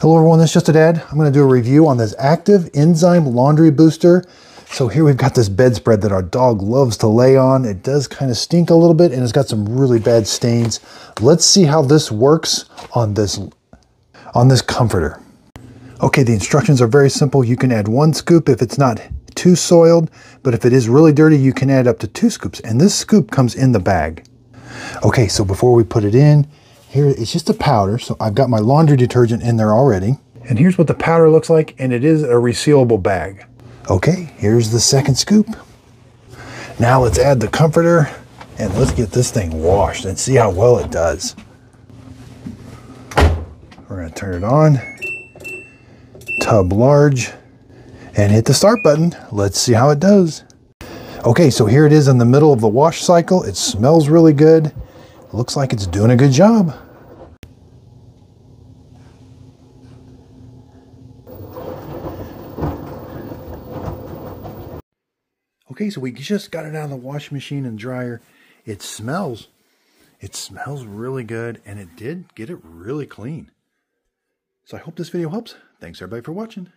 Hello everyone, this is just a dad. I'm going to do a review on this active enzyme laundry booster. So here we've got this bedspread that our dog loves to lay on. It does kind of stink a little bit and it's got some really bad stains. Let's see how this works on this comforter. Okay, the instructions are very simple. You can add 1 scoop if it's not too soiled, but if it is really dirty, you can add up to 2 scoops. And this scoop comes in the bag. Okay, so before we put it in, here it's just a powder. So I've got my laundry detergent in there already. And here's what the powder looks like, and it is a resealable bag. Okay, here's the second scoop. Now let's add the comforter and let's get this thing washed and see how well it does. We're gonna turn it on, tub large, and hit the start button. Let's see how it does. Okay, so here it is in the middle of the wash cycle. It smells really good. Looks like it's doing a good job. Okay, so we just got it out of the washing machine and dryer. It smells really good, and it did get it really clean. So I hope this video helps. Thanks everybody for watching.